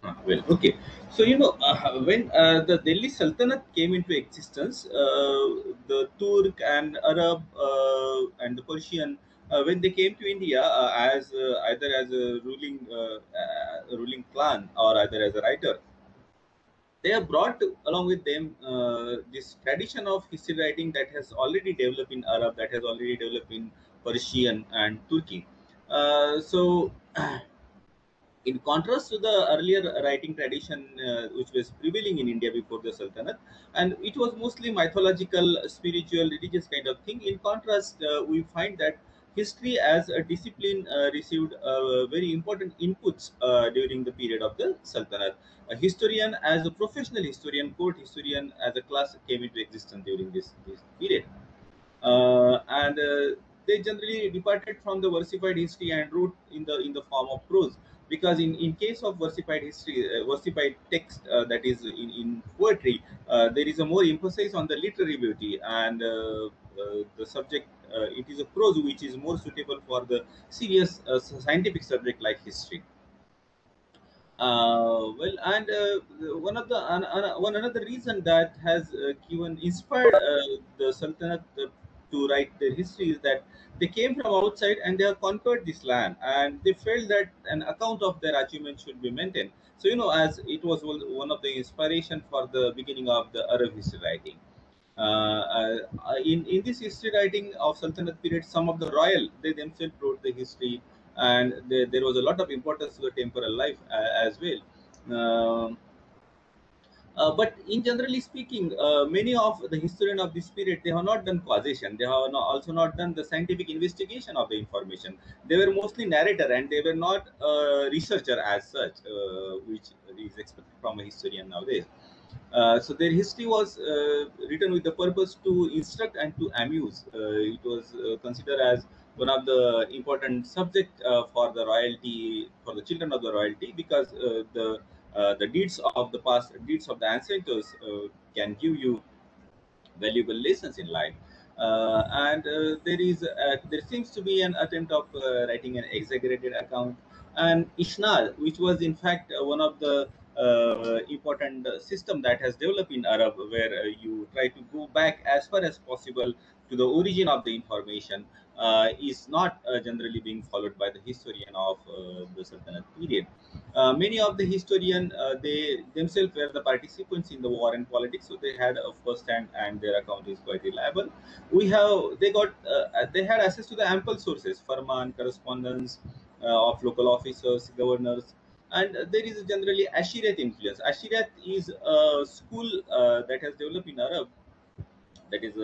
Well, okay. So, when the Delhi Sultanate came into existence, the Turk and Arab and the Persian, when they came to India as either as a ruling clan or either as a writer, they have brought along with them this tradition of history writing that has already developed in Arab, that has already developed in Persian and Turkey. So in contrast to the earlier writing tradition which was prevailing in India before the Sultanate, and it was mostly mythological, spiritual, religious kind of thing. In contrast, we find that history as a discipline received very important inputs during the period of the Sultanate. A historian, as a professional historian, court historian as a class, came into existence during this period. And they generally departed from the versified history and wrote in the form of prose, because in case of versified history, versified text, that is in poetry, there is a more emphasis on the literary beauty, and the subject, it is a prose which is more suitable for the serious scientific subject like history. Well, and one another reason that has given inspired the Sultanate to write their history is that they came from outside and they have conquered this land, and they felt that an account of their achievement should be maintained. So, as it was one of the inspiration for the beginning of the Arab history writing. In this history writing of Sultanate period, some of the royal, they themselves wrote the history, and there was a lot of importance to the temporal life as well. Um but in generally speaking, many of the historian of this period, they have not done causation. They have also not done the scientific investigation of the information. They were mostly narrator, and they were not researcher as such, which is expected from a historian nowadays. So their history was written with the purpose to instruct and to amuse. It was considered as one of the important subject for the royalty, for the children of the royalty, because the deeds of the past, deeds of the ancestors, can give you valuable lessons in life. And there seems to be an attempt of writing an exaggerated account. And Ishnad, which was in fact one of the important system that has developed in Arab, where you try to go back as far as possible to the origin of the information, is not generally being followed by the historian of the Sultanate period. Many of the historian, they themselves were the participants in the war and politics, so they had a first hand, and their account is quite reliable. They had access to the ample sources, farman, correspondence of local officers, governors, and there is generally Ashirat influence. Ashirat is a school that has developed in Arab, that is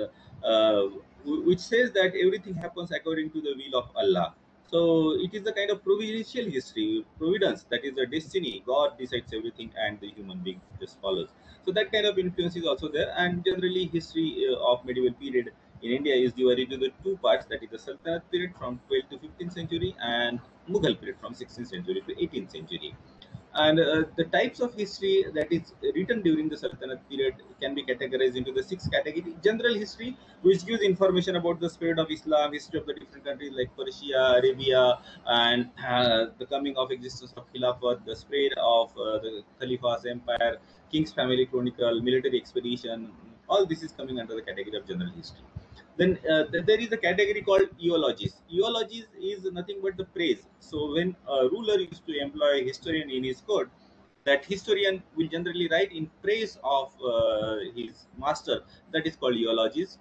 which says that everything happens according to the will of Allah. So it is the kind of providential history, providence, that is the destiny. God decides everything, and the human being just follows. So that kind of influence is also there. And generally, history of medieval period in India is divided into the two parts. That is the Sultanate period from 12th to 15th century, and Mughal period from 16th century to 18th century. And the types of history that is written during the Sultanate period can be categorized into the six categories. General history, which gives information about the spread of Islam, history of the different countries like Persia, Arabia, and the coming of existence of Khilafat, the spread of the Khalifa's empire, King's family chronicle, military expedition. All this is coming under the category of general history. Then there is a category called eulogies. Eulogies is nothing but the praise. So when a ruler used to employ a historian in his court, that historian will generally write in praise of his master. That is called eulogies.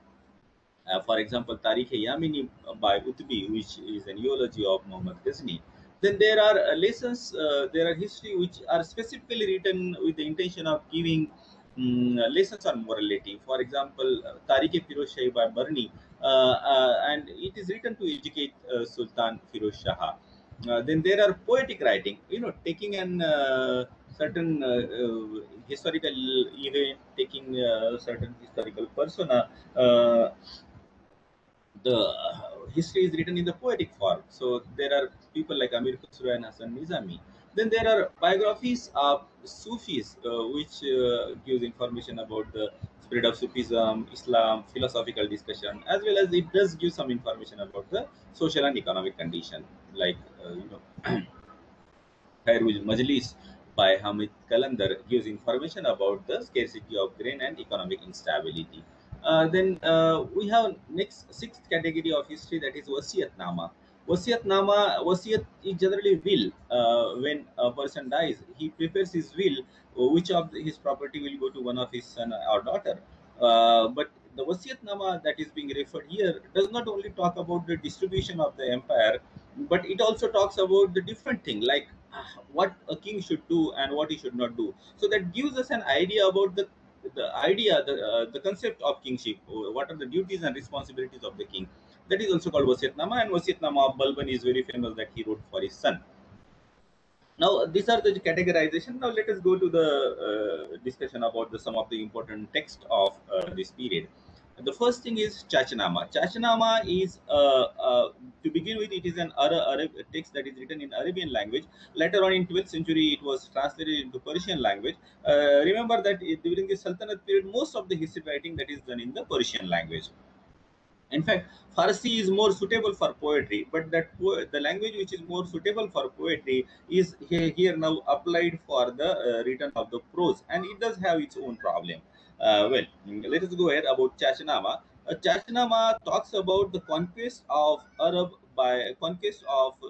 For example, Tarikh-e-Yamini by Utbi, which is an eulogy of Muhammad Ghazni. Then there are lessons, there are history which are specifically written with the intention of giving lessons on morality. For example, Tariq-e-Firoz Shahi by Barni, and it is written to educate Sultan Firoz Shah. Then there are poetic writing, taking an certain historical event, taking certain historical persona. The history is written in the poetic form. So there are people like Amir Khusro and Hassan Nizami. Then there are biographies of Sufis, which gives information about the spread of Sufism, Islam, philosophical discussion, as well as it does give some information about the social and economic condition, like Khairul Majlis. by Hamid Kalandar gives information about the scarcity of grain and economic instability. Then we have next sixth category of history, that is Wasiyatnama. Wasiyat is generally will. When a person dies, he prepares his will, which of his property will go to one of his son or daughter. But the Wasiyatnama that is being referred here does not only talk about the distribution of the empire, but it also talks about the different thing, like what a king should do and what he should not do. So that gives us an idea about the concept of kingship. What are the duties and responsibilities of the king? That is also called Wasiyatnama, and Wasiyatnama of Balban is very famous, that he wrote for his son. Now, these are the categorization. Now, let us go to the discussion about some of the important text of this period. The first thing is Chachnama. Chachnama is, to begin with, it is an Arab text that is written in Arabian language. Later on in 12th century, it was translated into Persian language. Remember that during the Sultanate period, most of the history writing that is done in the Persian language. In fact, Farsi is more suitable for poetry, but the language which is more suitable for poetry is here now applied for the written of the prose, and it does have its own problem. Let us go ahead about Chachnama. Chachnama talks about the conquest of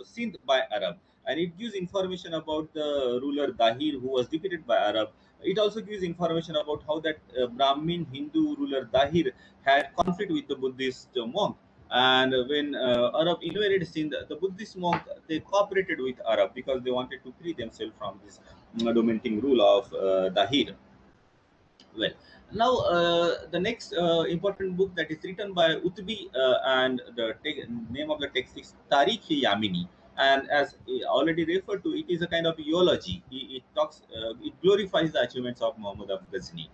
Sindh by Arab, and it gives information about the ruler Dahir, who was defeated by Arab. It also gives information about how that Brahmin Hindu ruler Dahir had conflict with the Buddhist monk. And when Arab invaded Sindh, the Buddhist monk, they cooperated with Arab because they wanted to free themselves from this dominating rule of Dahir. Well, now the next important book that is written by Utbi, and the name of the text is Tarikh-e-Yamini. And as already referred to, it is a kind of eulogy. It glorifies the achievements of Muhammad of Ghazni.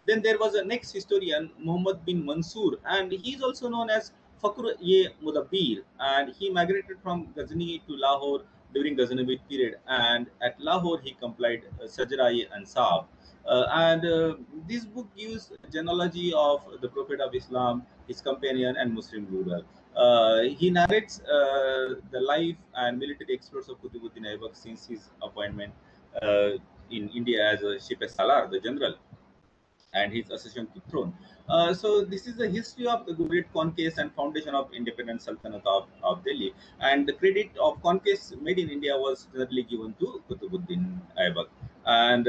Then there was a next historian, Muhammad bin Mansur, and he is also known as Fakr-e-Mudabbir, and he migrated from Ghazni to Lahore during Ghaznavid period, and at Lahore he compiled Sajra-e-Ansab. And this book gives a genealogy of the Prophet of Islam, his companion, and Muslim ruler. He narrates the life and military exploits of Qutbuddin Aibak since his appointment uh, in India as a Ship Salar, the general, and his accession to throne. So this is the history of the great conquest and foundation of independent Sultanate of Delhi. And the credit of conquest made in India was generally given to Qutbuddin Aibak. And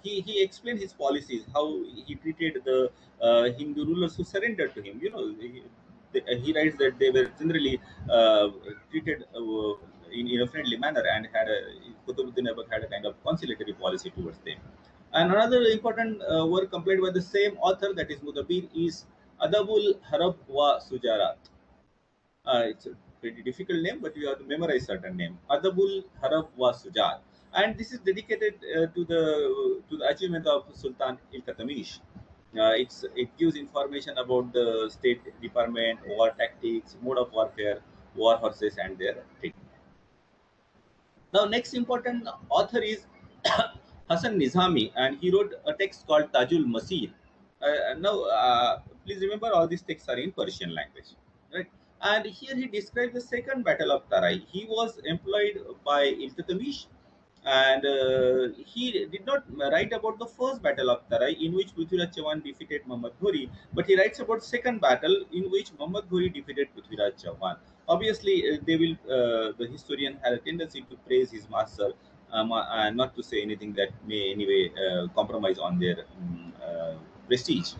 he explained his policies, how he treated the Hindu rulers who surrendered to him. He writes that they were generally treated in a friendly manner, and Qutbuddin Aibak had a kind of conciliatory policy towards them. And another important work completed by the same author, that is Mudabbir, is Adabul Harab wa Sujarat. It's a pretty difficult name, but you have to memorize certain name. Adabul Harab wa Sujar, and this is dedicated to the achievement of Sultan Iltutmish. It gives information about the state department, war tactics, mode of warfare, war horses, and their treatment. Now, next important author is Hassan Nizami, and he wrote a text called Tajul Masir. Please remember, all these texts are in Persian language, right? And here he describes the second battle of Tarai. He was employed by Iltutmish, and he did not write about the first battle of Tarai, in which Prithviraj Chauhan defeated Muhammad Ghori, but he writes about second battle in which Muhammad Ghori defeated Prithviraj Chauhan. Obviously, the historian had a tendency to praise his master, and not to say anything that may anyway compromise on their prestige.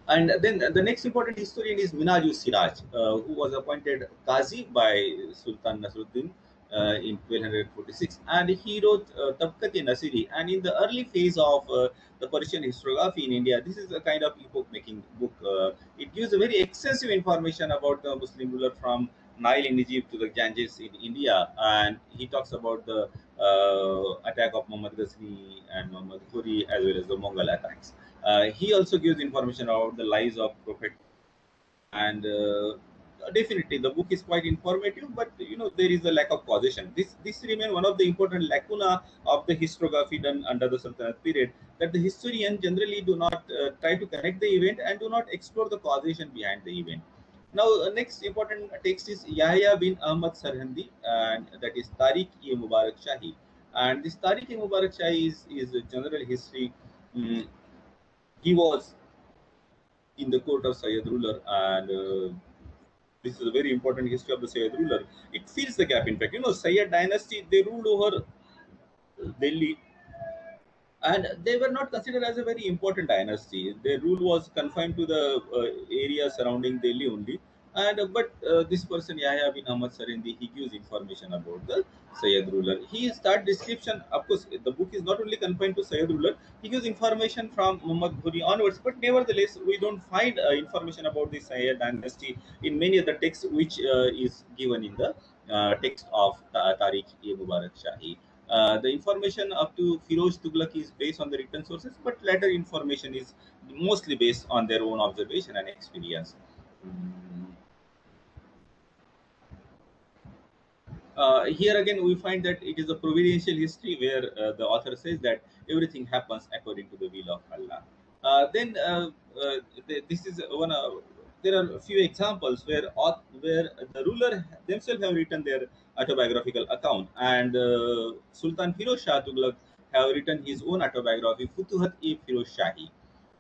And then the next important historian is Minaju Siraj, who was appointed Qazi by Sultan Nasruddin in 1246. And he wrote Tabkat-e Nasiri. And in the early phase of the Persian historiography in India, this is a kind of epoch-making book. It gives a very extensive information about the Muslim ruler from Nile in Egypt to the Ganges in India. And he talks about the attack of Muhammad Ghazni and Muhammad Ghori, as well as the Mongol attacks. He also gives information about the lives of Prophet, and definitely the book is quite informative. But there is a lack of causation. This remains one of the important lacuna of the historiography done under the Sultanate period, that the historian generally do not try to connect the event and do not explore the causation behind the event. Now, next important text is Yahya bin Ahmad Sarhandi, and that is Tariq-e Mubarak Shahi. And this Tariq-e-Mubarak Shahi is a general history. Mm, he was in the court of Sayyid ruler, and this is a very important history of the Sayyid ruler. It fills the gap. In fact, Sayyid dynasty, they ruled over Delhi, and they were not considered as a very important dynasty. Their rule was confined to the area surrounding Delhi only. And but this person Yahya bin Ahmad Sarindi, he gives information about the Sayyid ruler. He start description. Of course, the book is not only confined to Sayyid ruler. He gives information from Muhammad Ghori onwards. But nevertheless, we don't find information about the Sayyid dynasty in many other texts, which is given in the text of Tariq-e-Mubarak Shahi. The information up to Firoz Tughlaq is based on the written sources, but later information is mostly based on their own observation and experience. Mm. Here again, we find that it is a providential history where the author says that everything happens according to the will of Allah. This is one. There are a few examples where the ruler themselves have written their autobiographical account, and Sultan Firoz Shah Tughlaq have written his own autobiography, Futuhat-e-Firoz Shahi,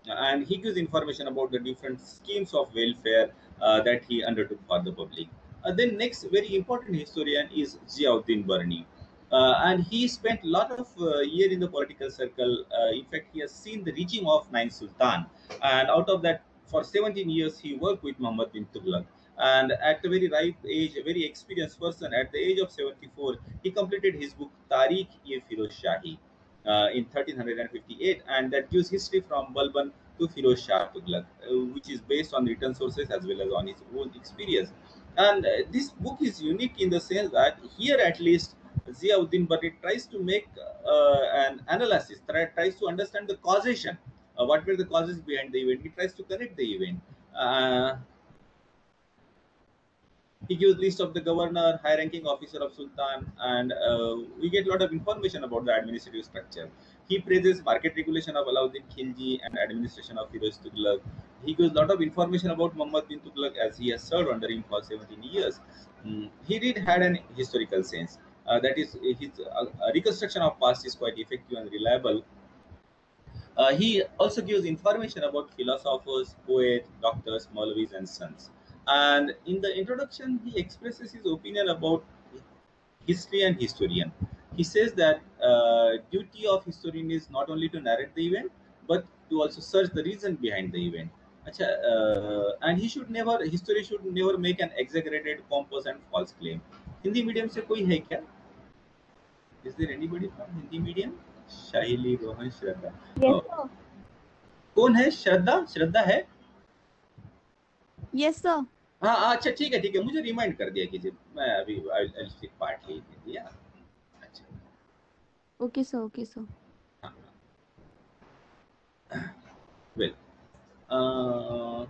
and he gives information about the different schemes of welfare that he undertook for the public. Then next very important historian is Ziauddin Barni. And he spent a lot of year in the political circle. In fact, he has seen the regime of nine sultan, and out of that, for 17 years, he worked with Muhammad bin Tughlaq. And at a very ripe age, a very experienced person, at the age of 74, he completed his book Tariq-e-Firoz Shahi in 1358, and that gives history from Balban to Firoz Shah Tughlaq, which is based on written sources as well as on his own experience. And this book is unique in the sense that here at least Ziauddin Barni tries to make an analysis, tries to understand the causation. What were the causes behind the event? He tries to connect the event. He gives list of the governor, high-ranking officer of Sultan, and we get a lot of information about the administrative structure. He praises market regulation of Alauddin Khilji and administration of Firoz Tughlaq. He gives a lot of information about Muhammad bin Tughlaq as he has served under him for 17 years. He did had an historical sense. That is, his reconstruction of past is quite effective and reliable. He also gives information about philosophers, poets, doctors, Maulavis, and sons. And in the introduction, he expresses his opinion about history and historian. He says that duty of historian is not only to narrate the event, but to also search the reason behind the event. Acha, and history should never make an exaggerated, pompous, and false claim. Hindi medium से कोई है क्या? Is there anybody from Hindi medium? Shahili, Rohan, Shraddha. Yes, Oh, sir. कौन है? श्रद्धा? श्रद्धा है? Yes, sir. हाँ, अच्छा, ठीक है, मुझे रिमाइंड कर दिया कीजिए. मैं अभी पार्टली दे दिया. अच्छा. Okay, sir. Okay, sir. हाँ. वेल, हाँ.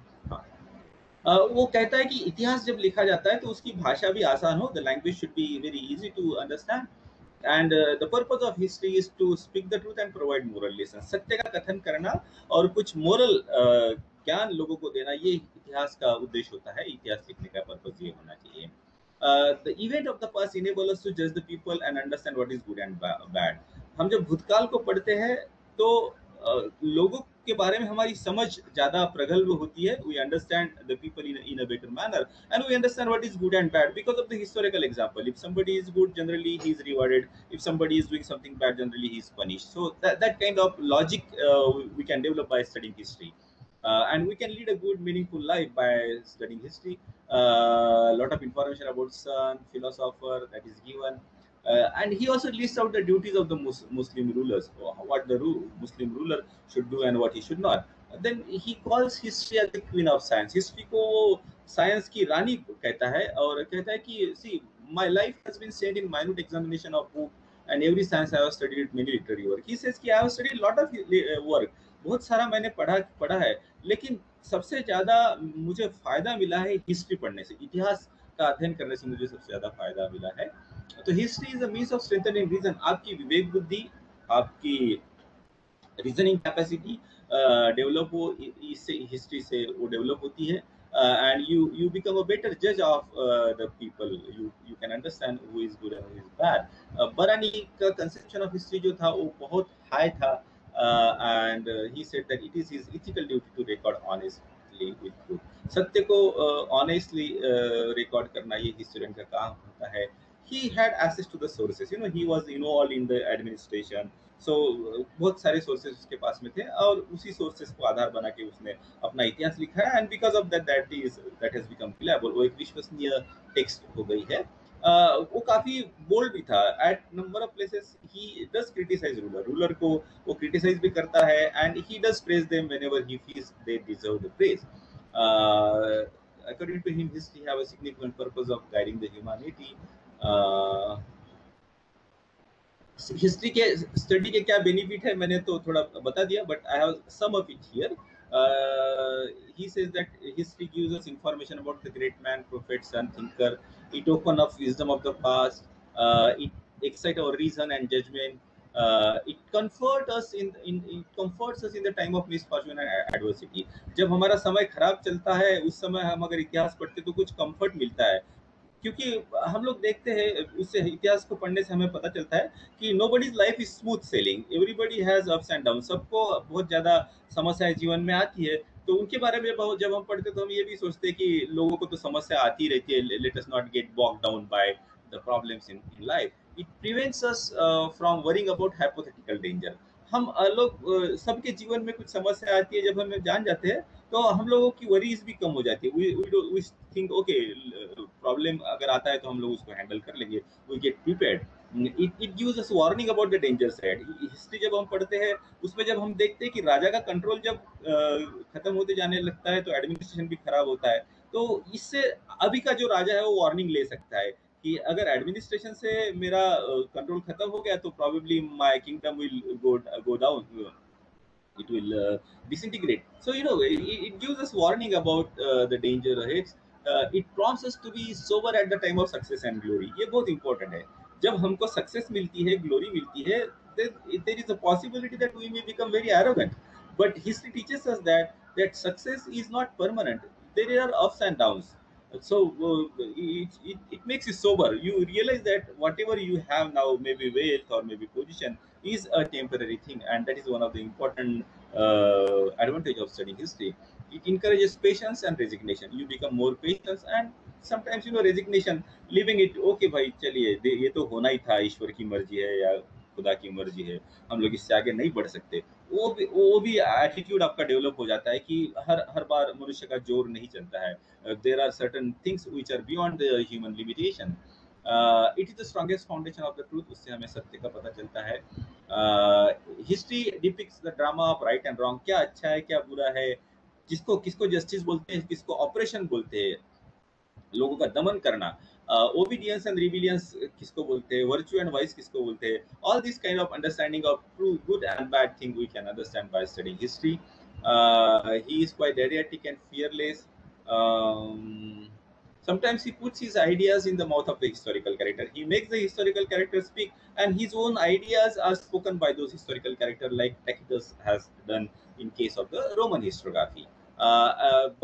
वो कहता है कि इतिहास जब लिखा जाता है तो उसकी भाषा भी आसान हो. The language should be very easy to understand. And the purpose of history is to speak the truth and provide moral lesson. सत्य का कथन करना और कुछ मोरल ज्ञान लोगों को देना, ये इतिहास का उद्देश्य होता है. इतिहास लिखने का पर्पज ये होना चाहिए. The event of the past enable us to जज the people and understand what is good and bad. हम जब भूतकाल को पढ़ते हैं तो लोगों के बारे में हमारी समझ ज्यादा प्रगल्भ होती है. We understand the people in a better manner, and we understand what is good and bad because of the historical example. If somebody is good, generally he is rewarded. If somebody is doing something bad, generally he is punished. So that kind of logic we can develop by studying history. And we can lead a good, meaningful life by studying history. A lot of information about sun, philosopher that is given. And he also lists out the duties of the Muslim rulers, what the Muslim ruler should do and what he should not. Then he calls history as the queen of science. History को science की रानी कहता है और कहता है कि see, my life has been spent in minute examination of book and every science I have studied many literary work. He says कि I have studied lot of work. बहुत सारा मैंने पढ़ा है, लेकिन सबसे ज्यादा मुझे फायदा मिला है हिस्ट्री पढ़ने से. इतिहास का अध्ययन करने से मुझे सबसे ज्यादा फायदा मिला है. तो history is a means of strengthening reason. आपकी विवेक बुद्धि, आपकी रीजनिंग कैपेसिटी डेवलप हो, इससे हिस्ट्री से वो डेवलप होती है. And you become a better judge of the people. You can understand who is good and who is bad. बरानी का कंसेप्शन ऑफ हिस्ट्री जो था वो बहुत हाई था, and he said that it is his ethical duty to record honestly with truth. सत्य को honestly record करना ये हिस्टोरियन का काम होता है। he had access to the sources, he was involved in the administration, so बहुत सारे सोर्सेज उसके पास में थे और उसी सोर्सेज को आधार बना के उसने अपना इतिहास लिखा है, and because of that has become reliable, वो एक विश्वसनीय टेक्स्ट हो गई है। वो काफी बोल्ड भी था। At number of places he does criticise ruler को वो क्रिटिसाइज भी करता है, and he does praise them whenever he feels they deserve the praise. According to him, history have a significant purpose of guiding the humanity. History के study के क्या benefit है मैंने तो थोड़ा बता दिया, but I have some of it here. he says that history gives us information about the great man, prophets and thinker. It open up wisdom of the past. It excite our reason and judgment. It comforts us in the time of misfortune and adversity. जब हमारा समय खराब चलता है उस समय हम अगर इतिहास पढ़ते तो कुछ कंफर्ट मिलता है, क्योंकि हम लोग देखते हैं उससे इतिहास को पढ़ने से हमें पता चलता है कि nobody's life is smooth selling, everybody has ups and down, सबको बहुत ज़्यादा समस्याएं जीवन में आती है। तो उनके बारे में बहुत जब हम पढ़ते हैं तो हम ये भी सोचते हैं कि लोगों को तो समस्या आती रहती है, let us not get bogged down by the problems in life. It prevents us from worrying about hypothetical danger. हम लोग सबके जीवन में कुछ समस्या आती है, जब हम जान जाते हैं तो हम लोगों की वरीज भी कम हो जाती है। वी थिंक ओके प्रॉब्लम अगर आता है तो हम लोग उसको हैंडल कर लेंगे, we get prepared. It gives us warning about the danger side. History जब हम पढ़ते हैं उसमें जब हम देखते हैं कि राजा का कंट्रोल जब खत्म होते जाने लगता है तो एडमिनिस्ट्रेशन भी खराब होता है, तो इससे अभी का जो राजा है वो वार्निंग ले सकता है कि अगर एडमिनिस्ट्रेशन से मेरा कंट्रोल खत्म हो गया तो probably my kingdom will go down, it will disintegrate. So it gives us warning about the danger ahead. It prompts us to be sober at the time of success and glory. ये बहुत important है। जब हमको success मिलती है, glory मिलती है, there is a possibility that we may become very arrogant, but history teaches us that success is not permanent. There are ups and downs. So it makes you sober. You realize that whatever you have now, maybe wealth or maybe position, is a temporary thing, and that is one of the important advantage of studying history. It encourages patience and resignation. You become more patient and sometimes resignation, leaving it, okay भाई चलिए ये तो होना ही था, ईश्वर की मर्जी है या खुदा की मर्जी है, हम लोग इससे आगे नहीं बढ़ सकते। वो भी एटीट्यूड आपका डेवलप हो जाता है कि हर बार मनुष्य का जोर नहीं चलता है। There are certain things which are beyond the human limitation. It is the strongest foundation of the truth. उससे हमें सत्य का पता चलता है। History depicts the drama of right and wrong. क्या अच्छा है क्या बुरा है, किसको जस्टिस बोलते हैं, किसको ऑपरेशन बोलते हैं, लोगों का दमन करना, ओबीडियंस एंड रिबिलियंस किसको बोलते हैं, वर्च्यू एंड वाइस किसको बोलते हैं। All this kind of understanding of true good and bad thing we can understand by studying history. He is quite erratic and fearless. Sometimes he puts his ideas in the mouth of the historical character. He makes the historical character speak, and his own ideas are spoken by those historical characters, like Tacitus has done in case of the Roman historiography.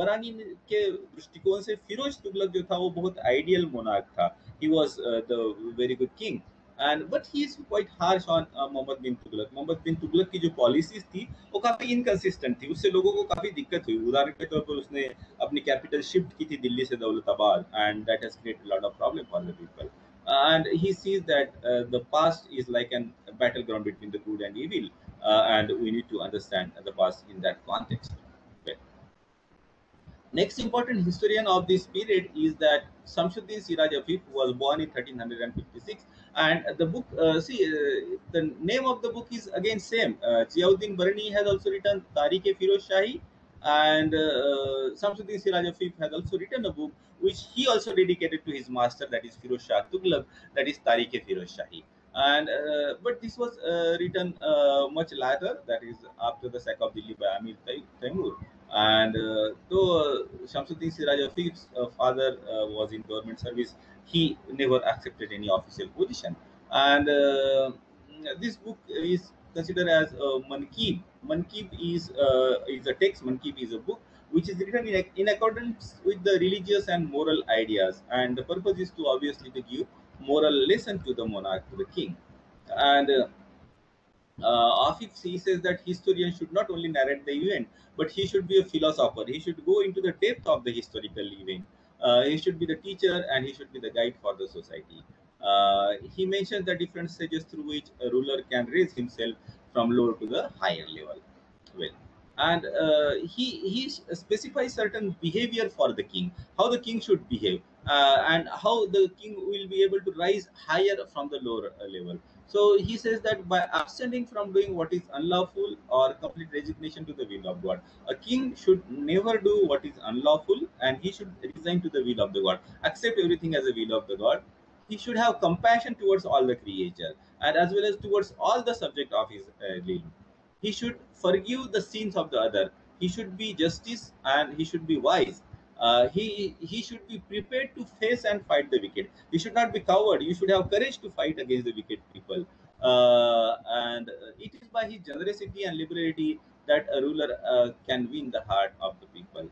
बरानी के दृष्टिकोण से फिरोज तुगलक जो था वो बहुत ideal monarch था। He was the very good king, and but he is quite harsh on Mohammad bin Tughlaq. Mohammad bin Tughlaq की जो पॉलिसीज थी वो काफी इनकंसिस्टेंट थी, उससे लोगों को काफी दिक्कत हुई। उदाहरण के तौर पर उसने अपनी कैपिटल शिफ्ट की थी दिल्ली से Daulatabad, and that has created lot of problem for the people. And he sees that the past is like a battleground between the good and evil, and we need to understand the past in that context. Okay. Next important historian of this period is that Shamsuddin Siraj Afif, who was born in 1356, and the book, the name of the book is again same. Ziauddin Barani has also written Tariq-e-Firoz Shahi, and Shamsuddin Siraj Afif has also written a book which he also dedicated to his master, that is Firoz Shah Tughlaq, that is Tariq-e-Firoz Shahi. And but this was written much later, that is after the sack of Delhi by Amir Taimur. And though Shamsuddin Siraj Afif's father was in government service, he never accepted any official position. And this book is considered as Manqib. Manqib is a text. Manqib is a book which is written in accordance with the religious and moral ideas, and the purpose is to obviously to give moral lesson to the monarch, to the king. And Afif, he says that historian should not only narrate the event, but he should be a philosopher. He should go into the depth of the historical event. He should be the teacher and he should be the guide for the society. He mentions the different stages through which a ruler can raise himself from lower to the higher level. Well, and he specifies certain behavior for the king, how the king should behave, and how the king will be able to rise higher from the lower level. So he says that by abstaining from doing what is unlawful or complete resignation to the will of God, a king should never do what is unlawful and he should resign to the will of the God, accept everything as a will of the God. He should have compassion towards all the creature and as well as towards all the subject of his realm. He should forgive the sins of the other. He should be justice and he should be wise. He should be prepared to face and fight the wicked. You should not be coward. You should have courage to fight against the wicked people. And it is by his generosity and liberality that a ruler can win the heart of the people.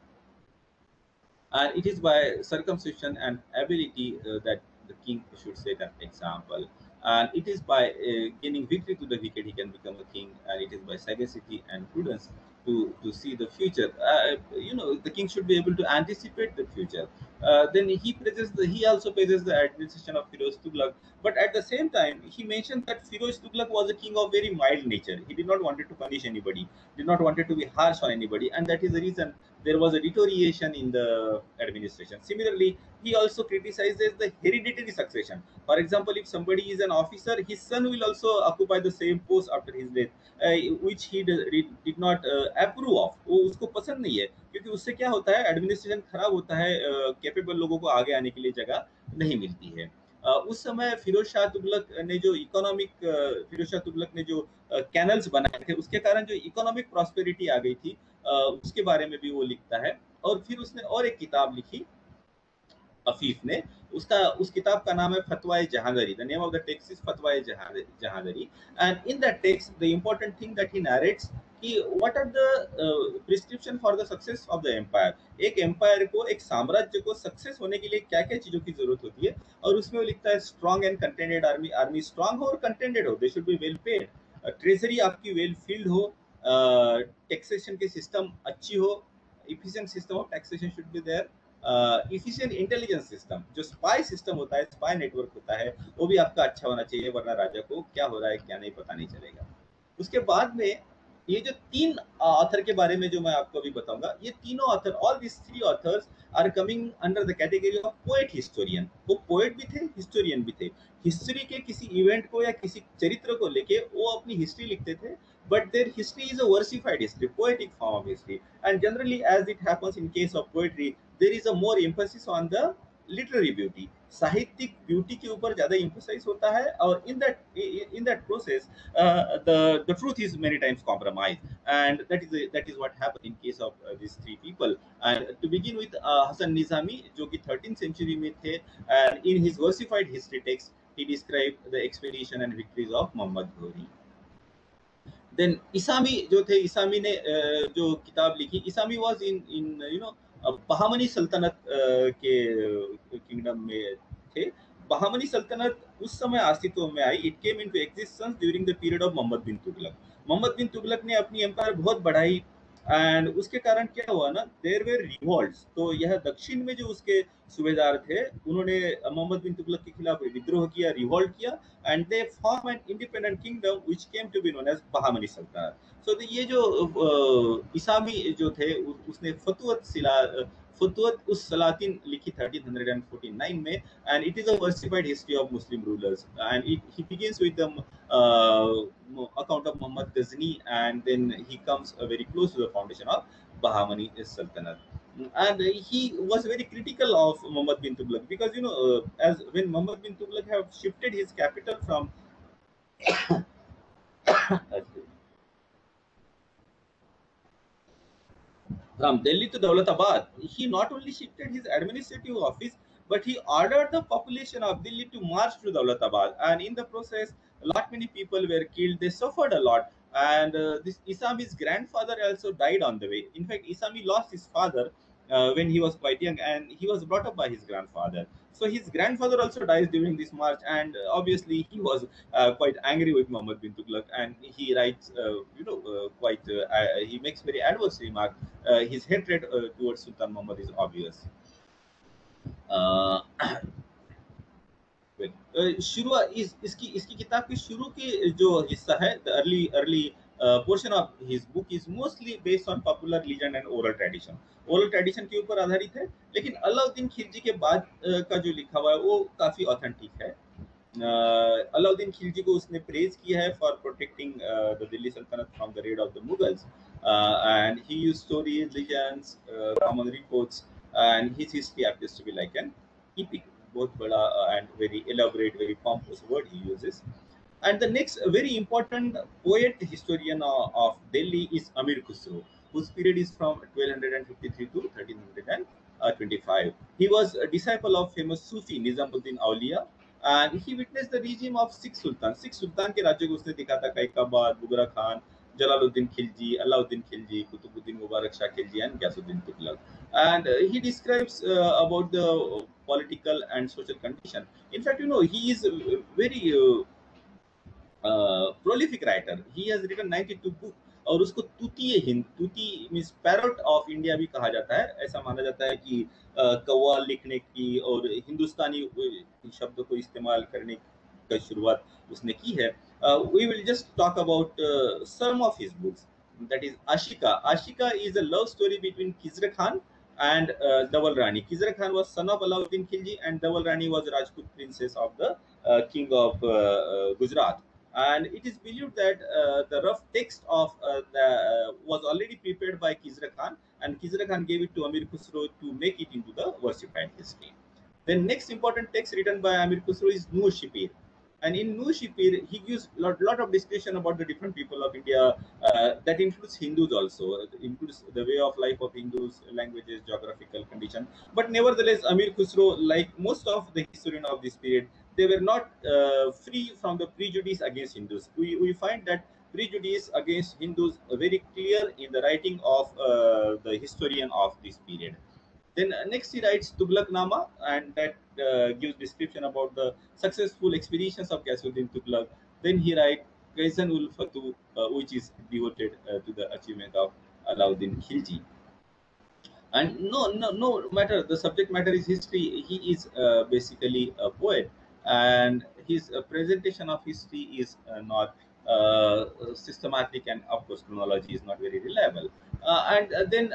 And it is by circumcision and ability that the king should set an example. And it is by gaining victory to the wicked he can become a king. And it is by sagacity and prudence to see the future. The king should be able to anticipate the future. Then he also praises the administration of Firoz Tughlaq. But at the same time, he mentioned that Firoz Tughlaq was a king of very mild nature. He did not wanted to punish anybody, did not wanted to be harsh on anybody, and that is the reason there was a deterioration in the administration. Similarly, he also criticizes the hereditary succession. For example, if somebody is an officer, his son will also occupy the same post after his death, which he did not approve of. वो उसको पसंद नहीं है, क्योंकि उससे क्या होता है, एडमिनिस्ट्रेशन खराब होता है, कैपेबल लोगों को आगे आने के लिए जगह नहीं मिलती है. उस समय फिरोज शाह तुगलक ने जो फिरोज शाह तुगलक ने जो कैनल्स बनाए थे, उसके कारण जो इकोनॉमिक प्रॉस्पेरिटी आ गई थी, उसके बारे में भी वो लिखता है. और फिर उसने और एक किताब लिखी अफीफ ने. उस किताब का नाम है Fatawa Jahangiri. The name of the text is Fatawa Jahangiri. And in that text the important thing that he narrates कि what are the prescription for the success of the empire. एक एम्पायर को, एक साम्राज्य को सक्सेस होने के लिए क्या क्या चीजों की जरूरत होती है. और उसमें वो लिखता है strong and contented army. Army strong हो और कंटेंटेड हो. They should be well paid. Treasury आपकी वेल फील्ड हो. टैक्सेशन की सिस्टम अच्छी हो. Efficient system of taxation should be there. Efficient intelligence system, जो स्पाई सिस्टम होता है, स्पाई नेटवर्क होता है, वो भी आपका अच्छा होना चाहिए, वरना राजा को क्या हो रहा है क्या नहीं पता नहीं चलेगा. उसके बाद में ये जो तीन ऑथर के बारे में जो मैं आपको अभी बताऊंगा, ये तीनों author, all this three authors are coming under the category of poet historian. वो पोएट भी थे, हिस्टोरियन भी थे. हिस्ट्री के किसी इवेंट को या किसी चरित्र को लेके वो अपनी हिस्ट्री लिखते थे, but their history is a versified history, poetic form of history. And generally, as it happens in case of poetry, there is a more emphasis on the literary beauty. साहित्यिक ब्यूटी के ऊपर ज्यादा emphasize होता है, और in that process the truth is many times compromise. And that is what happened in case of this three people. And to begin with Hasan Nizami, जो कि 13th century में थे. And in his versified history text he described the expedition and victories of Muhammad Ghori. Then Isami जो थे, इसामी ने जो किताब लिखी, इसामी वाज इन बहामनी सल्तनत के किंगडम में थे. बहामनी सल्तनत उस समय अस्तित्व में आई. It came into existence during the period of Mohammad bin Tughlaq. Mohammad bin Tughlaq ने अपनी एम्पायर बहुत बढ़ाई, एंड उसके कारण क्या हुआ ना, देयर वेर रिवॉल्ट्स. तो यह दक्षिण में जो उसके सूबेदार थे, उन्होंने मोहम्मद बिन तुगलक के खिलाफ विद्रोह किया, रिवॉल्ट किया, and they form an independent kingdom which came to be known as Bahmani Sultanate. So ये जो इसामी जो थे, उसने फतुवत उस सलातिन लिखी 1349 में. And it is a versified history of Muslim rulers. And he begins with the account of Muhammad Ghazni, and then he comes very close to the foundation of Bahamani Sultanate. And he was very critical of Muhammad bin Tughlaq, because as when Muhammad bin Tughlaq have shifted his capital from Delhi to Daulatabad, he not only shifted his administrative office, but he ordered the population of Delhi to march to Daulatabad. And in the process, a lot many people were killed. They suffered a lot. And this Isami's grandfather also died on the way. In fact, Isami lost his father when he was quite young, and he was brought up by his grandfather. So his grandfather also dies during this march, and obviously he was quite angry with Muhammad bin Tughlaq, and he writes, he makes very adverse remark. His hatred towards Sultan Muhammad is obvious. Uh, शुरू इस इसकी इसकी किताब के शुरू के जो हिस्सा है, the early portion of his book is mostly based on popular legend and oral tradition के ऊपर आधारित है, लेकिन अलाउद्दीन खिलजी के बाद का जो लिखा हुआ है वो काफी ऑथेंटिक है। अलाउद्दीन खिलजी को उसने प्रेज किया है फॉर प्रोटेक्टिंग द दिल्ली सल्तनत from the rid of the Mughals, and he used stories, legends, common reports, and his history appears to be like an epic, बहुत बड़ा and very elaborate, very pompous word he uses. And the next very important poet historian of Delhi is Amir Khusro, whose period is from 1253 to 1325. He was a disciple of famous Sufi Nizamuddin Auliya, and he witnessed the regime of six sultans. Six sultan के राज्य को उसने देखा था: कैकबाद, बुगरा Khan, Jalaluddin Khilji, Alauddin Khilji, Kutubuddin Mubarak Shah Khilji, and Ghiyasuddin Tughlaq. And he describes about the political and social condition. In fact, he is very prolific writer. He has written 92 books, और उसको Tuti Hind, Tuti means parrot of India भी कहा जाता है। ऐसा माना जाता है कि कव्वाल लिखने की और हिंदुस्तानी शब्द को इस्तेमाल करने की शुरुआत उसने की है। We will just talk about some of his books. That is Ashika. Ashika is a love story between Khizr Khan and Dawal Rani. Khizr Khan was son of Alauddin Khilji, and Dawal Rani was Rajput princess of the king of Gujarat. And it is believed that the rough text of was already prepared by Khizr Khan, and Khizr Khan gave it to Amir Khusro to make it into the versified history. The next important text written by Amir Khusro is Nur Shipir. And in Nur Shipir, he gives lot of description about the different people of India. That includes Hindus also. It includes the way of life of Hindus, languages, geographical condition. But nevertheless, Amir Khusro, like most of the historians of this period, they were not free from the prejudice against Hindus. We find that prejudice against Hindus very clear in the writing of the historian of this period. Then next he writes Tughlaq Nama, and that gives description about the successful expeditions of Ghiyasuddin Tughlaq. Then he writes Qaizan ul Fatu, which is devoted to the achievement of Alauddin Khilji. And no matter the subject matter is history, he is basically a poet, and his presentation of history is not systematic, and of course chronology is not very reliable. And then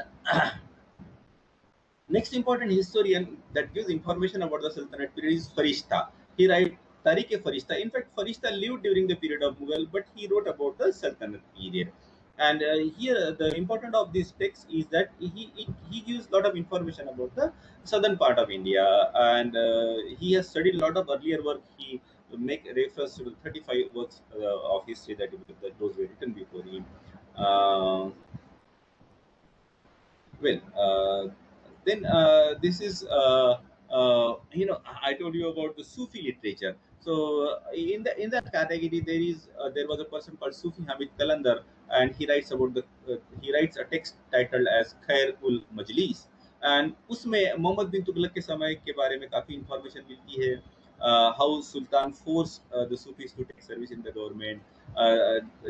next important historian that gives information about the Sultanate period is Farishta. He writes Tariq-e-Farishta. In fact, Farishta lived during the period of Mughal, but he wrote about the Sultanate period. And here, the important of this text is that he gives a lot of information about the southern part of India, and he has studied a lot of earlier work. He make reference to 35 works of history that those were written before him. Well, then this is I told you about the Sufi literature. So in that category there was a person called Sufi Hamid Kalandar, and he writes about the he writes a text titled as Khair ul Majlis, and उसमें मोहम्मद बिन तुगलक के समय के बारे में काफी information मिलती है. How Sultan forced the Sufis to take service in the government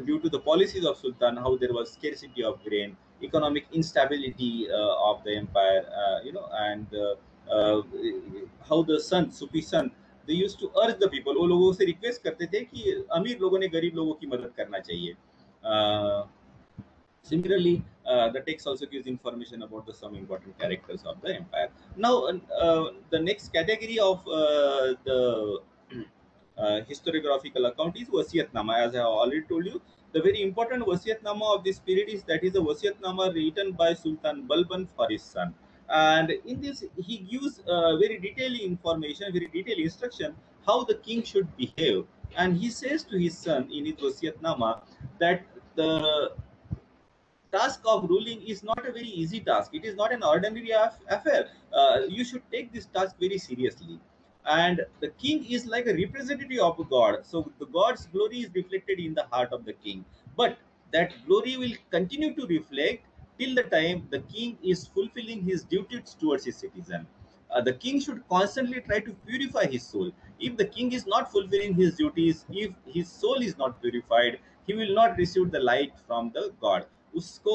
due to the policies of Sultan, how there was scarcity of grain, economic instability of the empire, and how the son, Sufi son, they used to urge the people. वो लोगों से request करते थे कि अमीर लोगों ने गरीब लोगों की मदद करना चाहिए. Similarly, the text also gives information about some important characters of the empire. Now, the next category of the historiographical account is Wasiyatnama. As I have already told you, the very important Wasiyatnama of this period is that is a Wasiyatnama written by Sultan Balban for his son. And in this, he gives very detailed information, very detailed instruction how the king should behave. And he says to his son in his Wasiyatnama that the task of ruling is not a very easy task. It is not an ordinary affair. You should take this task very seriously. And the king is like a representative of God. So the God's glory is reflected in the heart of the king. But that glory will continue to reflect till the time the king is fulfilling his duties towards his citizen. The king should constantly try to purify his soul. If the king is not fulfilling his duties, if his soul is not purified, he will not receive the light from the God. उसको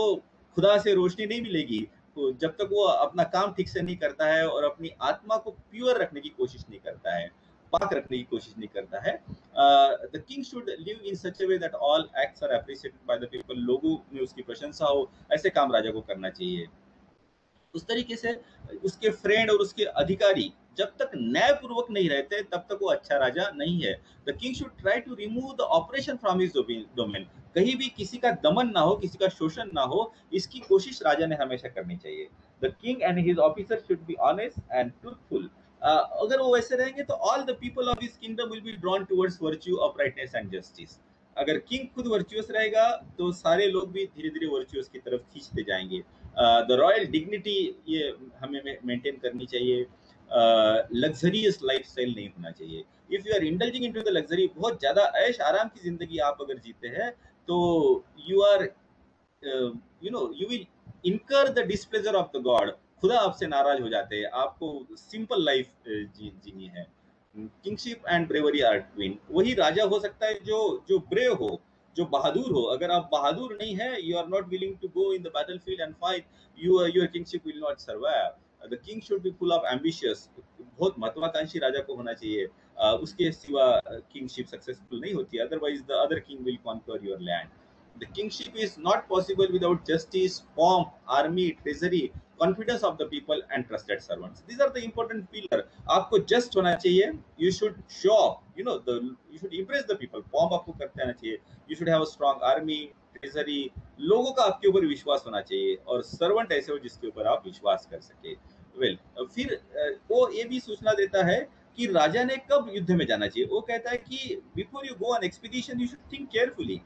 खुदा से रोशनी नहीं मिलेगी जब तक वो अपना काम ठीक से नहीं करता है और अपनी आत्मा को प्योर रखने की कोशिश नहीं करता है, पाक रखने की कोशिश नहीं करता है. The king should live in such a way that all acts are appreciated by the people. लोगों में उसकी प्रशंसा हो, ऐसे काम राजा को करना चाहिए. उस तरीके से उसके फ्रेंड और उसके अधिकारी जब तक न्यायपूर्वक नहीं रहते तब तक वो अच्छा राजा नहीं है. The king should try to remove the operation from his domain. कहीं भी किसी का दमन ना हो, किसी का शोषण ना हो, इसकी कोशिश राजा ने हमेशा करनी चाहिए. The king and his officer should be honest and truthful. अगर वो वैसे रहेंगे तो all the people of his kingdom will be drawn towards virtue, uprightness and justice. अगर किंग खुद वर्चुअस रहेगा तो सारे लोग भी धीरे धीरे वर्चुअस की तरफ खींचते जाएंगे. द रॉयल डिग्निटी ये हमें मेंटेन करनी चाहिए. लग्जरियस लाइफस्टाइल नहीं होना चाहिए. If you are indulging into the luxury, बहुत ज्यादा ऐश आराम की जिंदगी आप अगर जीते हैं तो यू आर यू विल इनकर the displeasure of the God. खुदा आपसे नाराज हो जाते हैं. आपको सिंपल लाइफ जीनी है. Kingship and bravery are twin. वही राजा हो सकता है जो जो ब्रेव हो, जो बहादुर हो. अगर आप बहादुर नहीं है, you are not willing to go in the battlefield and fight, your kingship will not survive. The king should be full of ambitious. बहुत महत्वाकांक्षी राजा को होना चाहिए. उसके सिवा किंगशिप सक्सेसफुल नहीं होती. Otherwise the other king will conquer your land. The kingship is not possible without justice, pomp, army, treasury, confidence of the people and trusted servants. These are the important pillars. आपको just होना चाहिए. You should show off. You should impress the people. Pomp आपको करते रहना चाहिए. You should have a strong army, treasury. लोगों का आपके ऊपर विश्वास होना चाहिए और सर्वेंट ऐसे हो जिसके ऊपर आप विश्वास कर सके. वेल, फिर वो ये भी सूचना देता है कि राजा ने कब युद्ध में जाना चाहिए. वो कहता है कि before you go on expedition you should think carefully.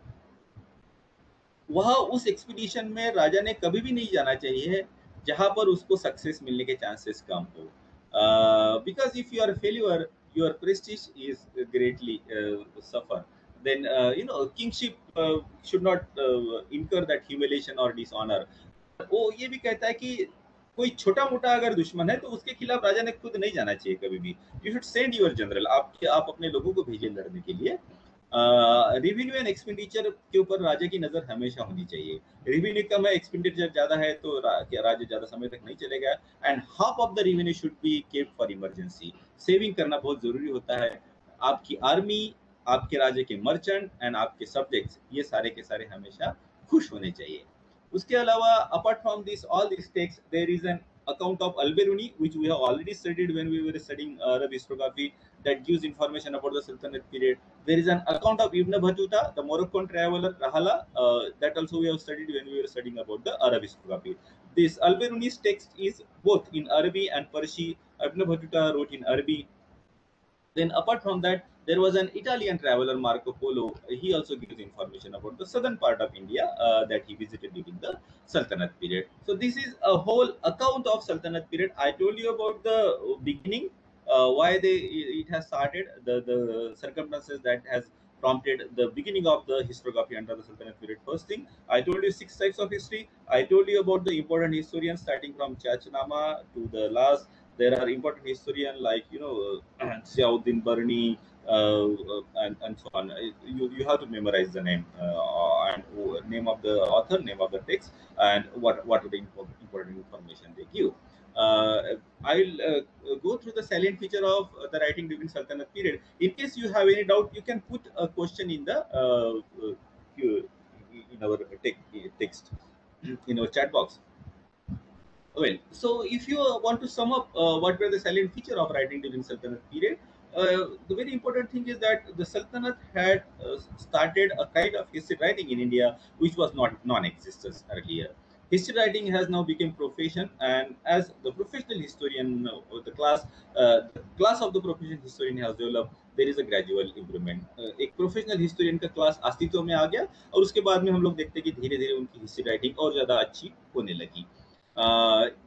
वह उस एक्सपीडिशन में राजा ने कभी भी नहीं जाना चाहिए जहां पर उसको सक्सेस मिलने के चांसेस कम हो. Because if you are failure, your prestige is greatly suffer. Then kingship should not incur that humiliation और डिसऑनर. वो ये भी कहता है कि कोई छोटा मोटा अगर दुश्मन है तो उसके खिलाफ राजा ने खुद नहीं जाना चाहिए कभी भी. You should send your general. आप अपने लोगों को भेजिए लड़ने के लिए. रेवेन्यू एंड एक्सपेंडिचर के ऊपर राजा की नजर हमेशा होनी चाहिए. रेवेन्यू कम है, एक्सपेंडिचर ज्यादा है तो राज्य ज्यादा समय तक नहीं चलेगा. And half of the revenue should be kept for emergency. Saving करना बहुत जरूरी होता है. आपकी आर्मी, आपके राज्य के मर्चेंट एंड आपके सब्जेक्ट्स, ये सारे के सारे हमेशा खुश होने चाहिए. उसके अलावा apart from this all this text there is an account of Al-Biruni, which we have already studied when we were studying Arab historiography, that gives information about the Sultanate period. There is an account of Ibn Battuta, the Moroccan traveler Rahala, that also we have studied when we were studying about the Arab historiography. This Al-Biruni's text is both in Arabic and Persian. Ibn Battuta wrote in Arabic. Then apart from that, there was an Italian traveler, Marco Polo. He also gives information about the southern part of India that he visited during the Sultanate period. So this is a whole account of Sultanate period. I told you about the beginning, why it has started, the circumstances that has prompted the beginning of the historiography under the Sultanate period. First thing, I told you 6 types of history. I told you about the important historians starting from Chachnama to the last. There are important historians like Ziauddin Barni and so on. You have to memorize the name and name of the author, name of the text, and what are the important information they give. I'll go through the salient feature of the writing during Sultanate period. In case you have any doubt, you can put a question in the in our text in our chat box. Well, so if you want to sum up what were the salient feature of writing during Sultanate period, the very important thing is that the Sultanate had started a kind of history writing in India which was not non-existent earlier. History writing has now become profession, and as the professional historian, the class of the professional historian has developed, there is a gradual improvement. एक professional historian का class अस्तित्व में आ गया और उसके बाद में हम लोग देखते हैं कि धीरे धीरे उनकी हिस्ट्री राइटिंग और ज्यादा अच्छी होने लगी.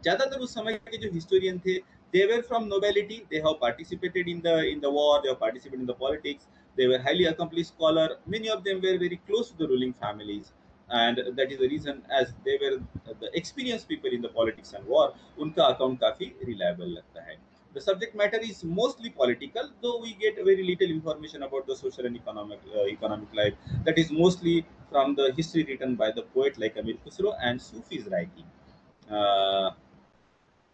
ज्यादातर उस समय के जो हिस्टोरियन थे, they were from nobility. They have participated in the war. They have participated in the politics. They were highly accomplished scholar. Many of them were very close to the ruling families, and that is the reason, as they were the experienced people in the politics and war, उनका account काफी reliable लगता है. The subject matter is mostly political, though we get very little information about the social and economic life. That is mostly from the history written by the poet like Amir Khusro and Sufis writing. Uh,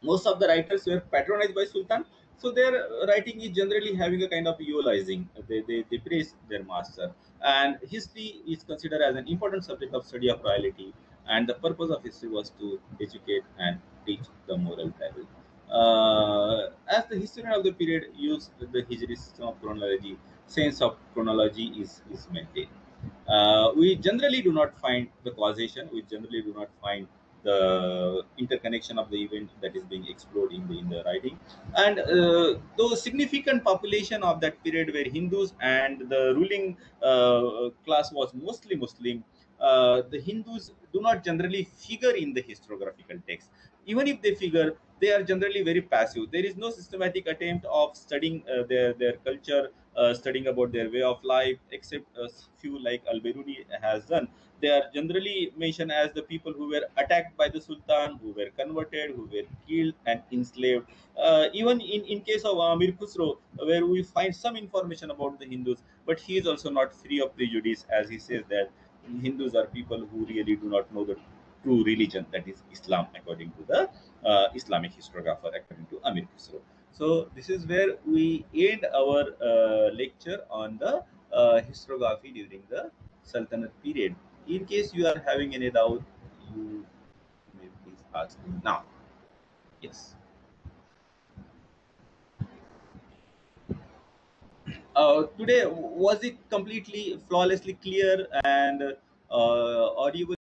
Most of the writers were patronized by Sultan, so their writing is generally having a kind of eulizing. They praise their master, and history is considered as an important subject of study of royalty. And the purpose of history was to educate and teach the moral value. As the historian of the period used the Hijri system of chronology, sense of chronology is maintained. We generally do not find the causation. We generally do not find the interconnection of the event that is being explored in the writing. And the significant population of that period were Hindus, and the ruling class was mostly Muslim. The Hindus do not generally figure in the historiographical text. Even if they figure, they are generally very passive. There is no systematic attempt of studying their culture, studying about their way of life, except a few like Al-Biruni has done. They are generally mentioned as the people who were attacked by the Sultan, who were converted, who were killed and enslaved. Even in case of Amir Khusro, where we find some information about the Hindus, but he is also not free of prejudice, as he says that Hindus are people who really do not know the true religion, that is Islam, according to the Islamic historiographer, according to Amir Khusro. So this is where we end our lecture on the historiography during the Sultanate period. In case you are having any doubt, you may please ask me now. Yes. Today, was it completely flawlessly clear and audible?